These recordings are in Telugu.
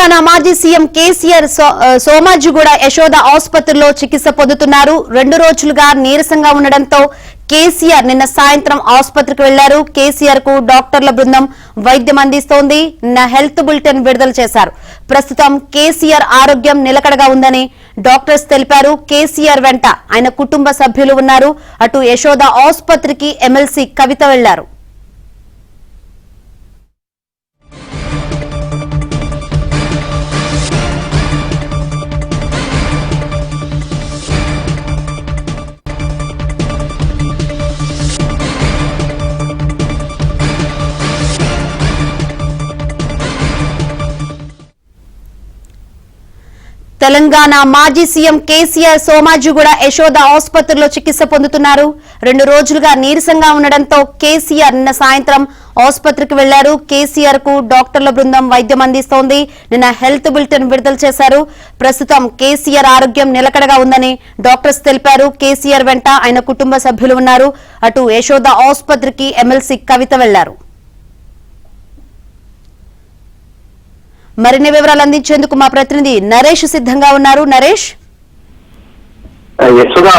తెలంగాణ మాజీ సీఎం కేసీఆర్ సోమాజిగూడ యశోద ఆసుపత్రిలో చికిత్స పొందుతున్నారు. 2 రోజులుగా నీరసంగా ఉండడంతో కేసీఆర్ నిన్న సాయంత్రం ఆసుపత్రికి వెళ్లారు. కేసీఆర్ కు డాక్టర్ల బృందం వైద్యం అందిస్తోంది. నిన్న హెల్త్ బులెటిన్ విడుదల చేశారు. ప్రస్తుతం కేసీఆర్ ఆరోగ్యం నిలకడగా ఉందని డాక్టర్స్ తెలిపారు. కేసీఆర్ వెంట ఆయన కుటుంబ సభ్యులు ఉన్నారు. అటు యశోద ఆసుపత్రికి ఎమ్మెల్సీ కవిత వెళ్లారు. తెలంగాణ మాజీ సీఎం కేసీఆర్ సోమాజిగూడ యశోద ఆసుపత్రిలో చికిత్స పొందుతున్నారు. 2 రోజులుగా నీరసంగా ఉండడంతో కేసీఆర్ నిన్న సాయంత్రం ఆసుపత్రికి వెళ్లారు. కేసీఆర్ కు డాక్టర్ల బృందం వైద్యం అందిస్తోంది. నిన్న హెల్త్ బులెటిన్ విడుదల చేశారు. ప్రస్తుతం కేసీఆర్ ఆరోగ్యం నిలకడగా ఉందని డాక్టర్స్ తెలిపారు. కేసీఆర్ వెంట ఆయన కుటుంబ సభ్యులు ఉన్నారు. అటు యశోద ఆసుపత్రికి ఎమ్మెల్సీ కవిత వెళ్లారు. మరిన్ని వివరాలు అందించేందుకు మా ప్రతినిధి నరేష్ సిద్ధంగా ఉన్నారు. నరేష్, యశోద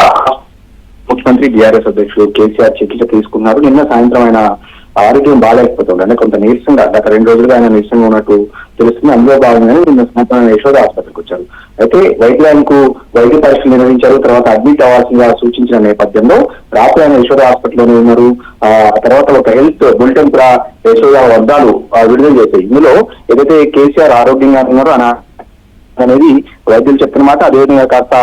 ముఖ్యమంత్రి బీఆర్ఎస్ అధ్యక్షుడు కేసీఆర్ చికిత్స తీసుకున్నారు. నిన్న సాయంత్రం ఆయన ఆరోగ్యం బాగాలేకపోతుంది, అంటే కొంత నీరసంగా గత 2 రోజులుగా ఆయన నీరసంగా ఉన్నట్టు తెలుస్తుంది. అందులో భాగంగానే నిన్న సాయంత్రం యశోద ఆసుపత్రికి వచ్చారు. అయితే వైద్యానికి వైద్య పరీక్షలు నిర్వహించారు. తర్వాత అడ్మిట్ అవ్వాల్సిందిగా సూచించిన నేపథ్యంలో రాత్రి ఆయన యశోద హాస్పిటల్లోనే ఉన్నారు. తర్వాత ఒక హెల్త్ బులెటిన్ కూడా యశోద వర్గాలు విడుదల చేశాయి. ఇందులో ఏదైతే కేసీఆర్ ఆరోగ్యంగా ఉన్నారో అనేది వైద్యులు చెప్తున్నమాట. అదేవిధంగా కాస్త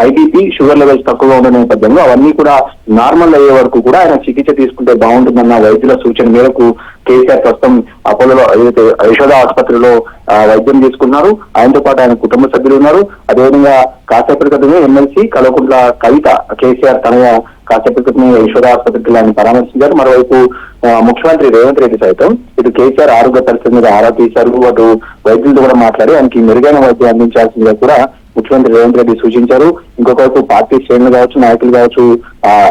ఐబీపీ షుగర్ లెవెల్స్ తక్కువగా ఉన్న నేపథ్యంలో అవన్నీ కూడా నార్మల్ అయ్యే వరకు కూడా ఆయన చికిత్స తీసుకుంటే బాగుంటుందన్న వైద్యుల సూచన మేరకు కేసీఆర్ ప్రస్తుతం అపోలో ఏదైతే యశోద ఆసుపత్రిలో వైద్యం తీసుకున్నారు. ఆయనతో పాటు ఆయన కుటుంబ సభ్యులు ఉన్నారు. అదేవిధంగా కాసేపటి క్రితమే ఎమ్మెల్సీ కల్వకుంట్ల కవిత కేసీఆర్ తనయ కాసేపటి క్రితమే యశోద ఆసుపత్రికి ఆయన పరామర్శించారు. మరోవైపు ముఖ్యమంత్రి రేవంత్ రెడ్డి సైతం ఇటు కేసీఆర్ ఆరోగ్య పరిస్థితి మీద ఆరా తీశారు. అటు వైద్యులతో కూడా మాట్లాడి ఆయనకి మెరుగైన వైద్యం అందించాల్సిందిగా కూడా ముఖ్యమంత్రి రేవంత్ రెడ్డి సూచించారు. ఇంకొక వైపు పార్టీ శ్రేణులు కావచ్చు, నాయకులు కావచ్చు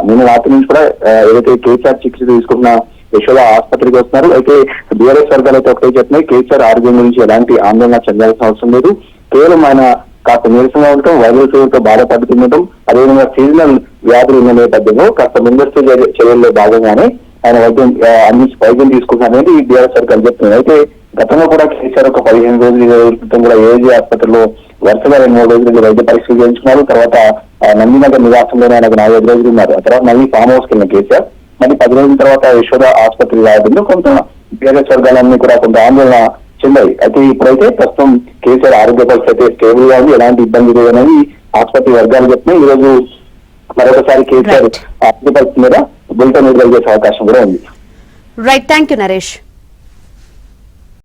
నిన్న రాత్రి నుంచి కూడా ఏదైతే కేసీఆర్ చికిత్స తీసుకున్న యశోద ఆసుపత్రికి వస్తున్నారు. అయితే బీఆర్ఎస్ వర్గాలు అయితే ఒకటే చెప్తున్నాయి, కేసీఆర్ ఆరోగ్యం గురించి ఎలాంటి ఆందోళన చెందాల్సిన అవసరం లేదు. కేవలం ఆయన కాస్త నీరసంగా ఉండటం, వైరల్ ఫీవర్తో బాధపడుతుండటం, అదేవిధంగా సీజనల్ వ్యాధులు ఉన్న నేపథ్యంలో కాస్త ముందస్తు చర్యల్లో భాగంగానే ఆయన వైద్యం తీసుకుంటున్నారనేది బీఆర్ఎస్ వర్గాలు చెప్తున్నాయి. అయితే గతంలో కూడా కేసీఆర్ ఒక 15 రోజుల క్రితం కూడా ఏజీ ఆసుపత్రిలో వరుసగా 2-3 రోజులు వైద్య పరీక్షలు చేయించుకున్నారు. తర్వాత నందినగర్ నివాసంలోనే ఆయనకు 4-5 రోజులు ఉన్నారు. ఆ తర్వాత మళ్ళీ ఫామ్ హౌస్కి వెళ్ళిన కేసీఆర్ మళ్ళీ 10 రోజుల తర్వాత యశోద ఆసుపత్రి రావడంలో కొంత బీఆర్ఎస్ వర్గాలన్నీ కూడా కొంత ఆందోళన చెందాయి. అయితే ఇప్పుడైతే ప్రస్తుతం కేసీఆర్ ఆరోగ్య పరిస్థితి అయితే స్టేబుల్ గా ఉంది, ఎలాంటి ఇబ్బంది లేదనేది ఆసుపత్రి వర్గాలు చెప్తున్నాయి. ఈ రోజు మరొకసారి కేసీఆర్ ఆరోగ్య పరిస్థితి మీద బులెటిన్ విడుదల చేసే అవకాశం కూడా ఉంది. Right, thank you Naresh.